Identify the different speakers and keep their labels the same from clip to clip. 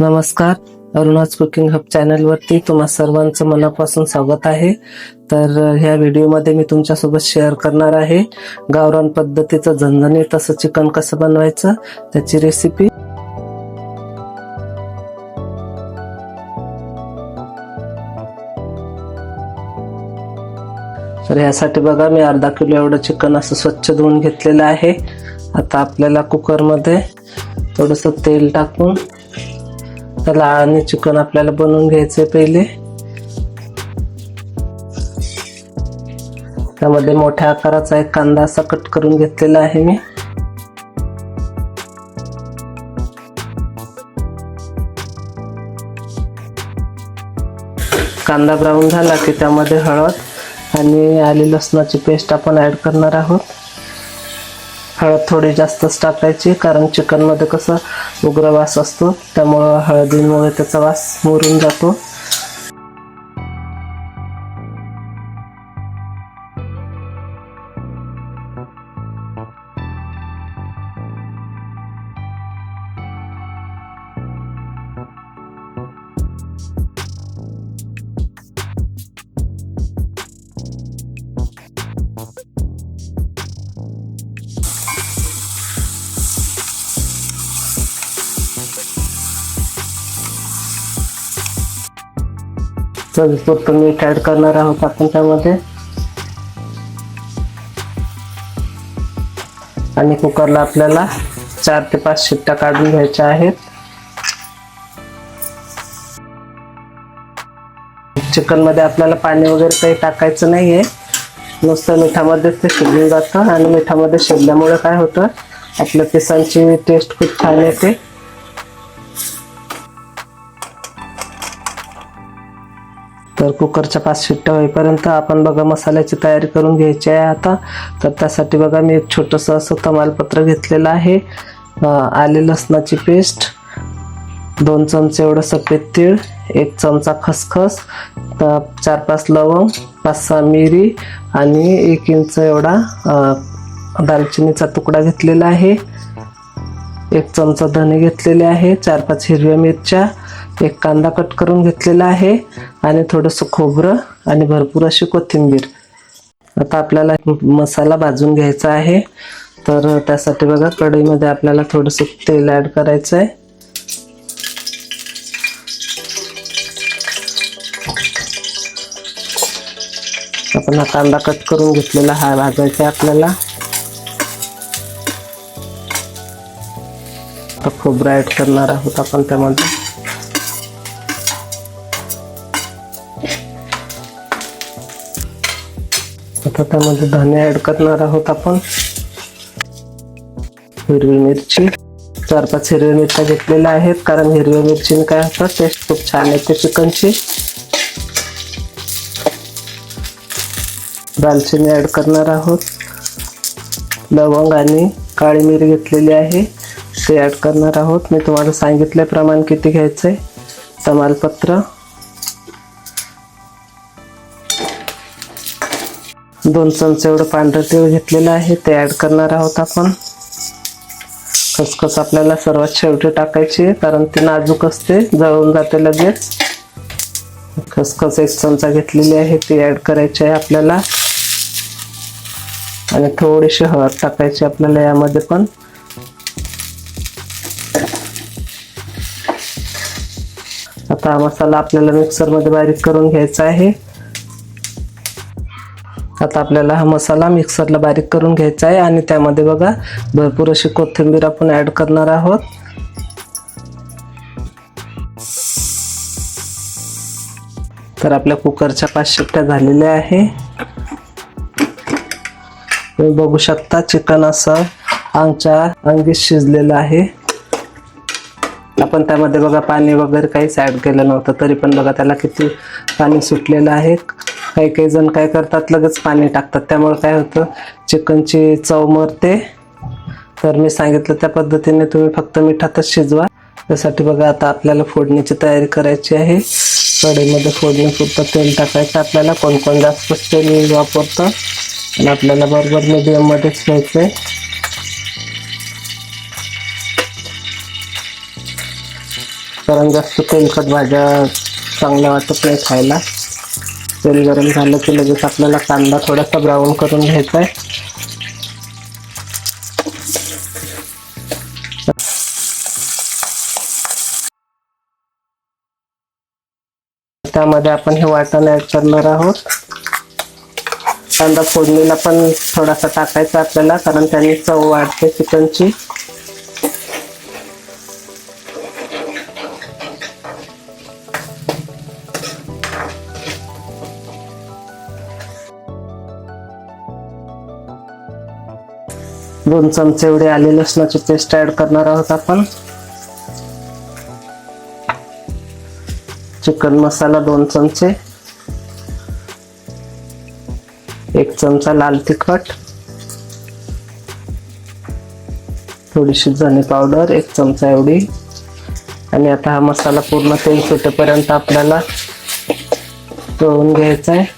Speaker 1: नमस्कार, अरुणाज cooking hub चॅनलवरती तुम्हा सर्वांचं मनापासून स्वागत आहे। तर ह्या व्हिडिओमध्ये मी तुमच्यासोबत शेअर करणार आहे गावरान पद्धतीचं झणझणीत असं चिकन कसं बनवायचं त्याची रेसिपी। तर यासाठी बघा मी अर्धा किलो एवढं चिकन असं स्वच्छ धुवून घेतलेलं आहे। आता आपल्याला कुकरमध्ये थोडंसं तेल टाकून त्याला आणि चिकन आपल्याला बनवून घ्यायचे। पहिले त्यामध्ये मोठ्या आकाराचा एक कांदा असा कट करून घेतलेला आहे मी। कांदा ब्राऊन झाला की त्यामध्ये हळद आणि आले लसणाची पेस्ट आपण ऍड करणार आहोत। हळद थोडी जास्तच टाकायची कारण चिकन मध्ये कसं उग्र वास असतो, त्यामुळे हळदीमुळे त्याचा वास मुरून जातो। चवीपुरतं मीठ ऍड करणार आहोत आपण त्यामध्ये आणि कुकरला आपल्याला 4 ते 5 शिट्ट्या काढून घ्यायच्या आहेत। चिकन मध्ये आपल्याला पाणी वगैरे काही टाकायचं नाहीये, नुसतं मिठामध्ये ते शिजून जातं आणि मिठामध्ये शिजल्यामुळे काय होतं आपल्या पिसांची टेस्ट खूप छान येते। तर कुकरच्या 5 शिट्ट्या होईपर्यंत आपण बघा मसाल्याची तयारी करून घ्यायची आहे आता। तर त्यासाठी बघा मी एक छोटंसं असं तमालपत्र घेतलेलं आहे, आले लसणाची पेस्ट, 2 चमचे एवढं सफेद तीळ, 1 चमचा खसखस, 4-5 लवंग, 5-6 मिरी आणि 1 इंच एवढा दालचिनीचा तुकडा घेतलेला आहे। 1 चमचा धने घेतलेले आहे, 4-5 हिरव्या मिरच्या, 1 कांदा कट करून घेतलेला आहे आणि थोडंसं खोबरं आणि भरपूर अशी कोथिंबीर। आता आपल्याला मसाला भाजून घ्यायचा आहे। तर त्यासाठी बघा कढईमध्ये आपल्याला थोडंसं तेल ऍड करायचं आहे। आपण हा कांदा कट करून घेतलेला हा भाजायचा आहे आपल्याला। आता खोबरं ऍड करणार आहोत आपण त्यामध्ये। आता त्यामध्ये धने ऍड करणार आहोत आपण, हिरवी मिरची, 4-5 हिरव्या मिरच्या घेतलेल्या आहेत कारण हिरव्या मिरचीने काय होतं टेस्ट खूप छान येते चिकनची। दालचिनी ऍड करणार आहोत, लवंग आणि काळी मिरी घेतलेली आहे ते ऍड करणार आहोत। मी तुम्हाला सांगितल्याप्रमाणे किती घ्यायचंय। तमालपत्र, 2 चमचे एवढं पांढरं तीळ घेतलेलं आहे ते ऍड करणार आहोत आपण। खसखस आपल्याला सर्वात शेवटी टाकायची आहे कारण ती नाजूक असते, जळून जाते लगेच। खसखस 1 चमचा घेतलेली आहे ती ऍड करायची आहे आपल्याला आणि थोडीशी हळद टाकायची आपल्याला यामध्ये पण। आता हा मसाला आपल्याला मिक्सर मध्ये बारीक करून घ्यायचा आहे। आता आपल्याला हा मसाला मिक्सरला बारीक करून घ्यायचा आहे आणि त्यामध्ये बघा भरपूर अशी कोथिंबीर आपण ऍड करणार आहोत। तर आपल्या कुकरच्या 5 शिट्ट्या झालेल्या आहे। तुम्ही बघू शकता चिकन असं अंगच्या अंगी शिजलेलं आहे। आपण त्यामध्ये बघा पाणी वगैरे काहीच ऍड केलं नव्हतं तरी पण बघा त्याला किती पाणी सुटलेलं आहे। काही जण काय करतात लगेच पाणी टाकतात, त्यामुळे काय होतं चिकनची चव मरते। तर मी सांगितलं त्या पद्धतीने तुम्ही फक्त मिठातच शिजवा। त्यासाठी बघा आता आपल्याला फोडणीची तयारी करायची आहे। कढईमध्ये फोडणीपुरतं तेल टाकायचं आपल्याला, कोण जास्त तेल वापरतं आणि आपल्याला बरोबर मीडियम मध्येच घ्यायचंय। कारण जास्त तेलकट भाज्या चांगल्या वाटत नाही खायला. तेल गरम झालं की लगेच आपल्याला कांदा थोडासा ब्राऊन करून घ्यायचा आहे. त्यामध्ये आपण हे वाटण ऍड करणार आहोत. कांदा फोडणीला पण थोडासा टाकायचा आपल्याला, कारण त्याने चव वाढते चिकनची. दोन चमचे एवढी आले लसणाची पेस्ट ऍड करणार आहोत आपण. चिकन मसाला 2 चमचे, 1 चमचा लाल तिखट, थोडीशी धने पावडर 1 चमचा एवढी. आणि आता हा मसाला पूर्ण तेल सुटेपर्यंत आपल्याला तळून घ्यायचा आहे.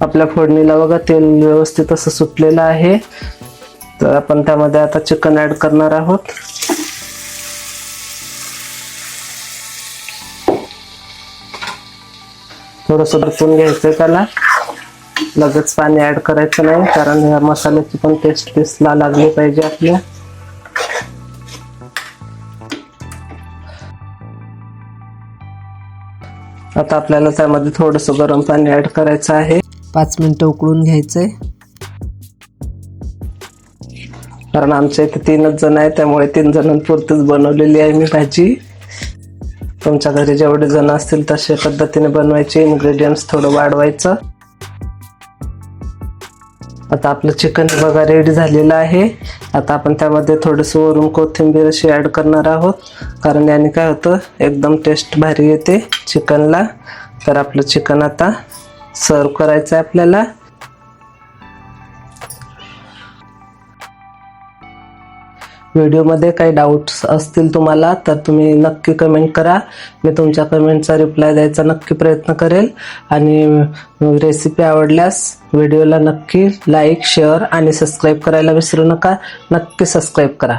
Speaker 1: आपल्या फोडणीला बघा तेल व्यवस्थित असं सुटलेलं आहे. तर आपण त्यामध्ये आता चिकन ऍड करणार आहोत. थोडंसं परतून घ्यायचं त्याला, लगेच पाणी ऍड करायचं नाही, कारण या मसाल्याची पण टेस्ट टेस्टला लागली पाहिजे आपल्या. आता आपल्याला त्यामध्ये थोडंसं गरम पाणी ऍड करायचं आहे. 5 मिनिटं उकळून घ्यायचंय. कारण आमच्या इथे 3च जण आहेत, त्यामुळे 3 जणांपुरतीच बनवलेली आहे मी भाजी. तुमच्या घरी जेवढे जण असतील तशा पद्धतीने बनवायचे, इन्ग्रेडियंट्स थोडं वाढवायचं. आता आपलं चिकन बघा रेडी झालेलं आहे. आता आपण त्यामध्ये थोडंसं वरून कोथिंबीर अशी ऍड करणार आहोत, कारण याने काय होतं एकदम टेस्ट भारी येते चिकनला. तर आपलं चिकन आता सर्व करायचं आहे आपल्याला. व्हिडिओमध्ये काही डाऊट्स असतील तुम्हाला तर तुम्ही नक्की कमेंट करा. मी तुमच्या कमेंटचा रिप्लाय द्यायचा नक्की प्रयत्न करेल. आणि रेसिपी आवडल्यास व्हिडिओला नक्की लाईक, शेअर आणि सबस्क्राईब करायला विसरू नका. नक्की सबस्क्राईब करा.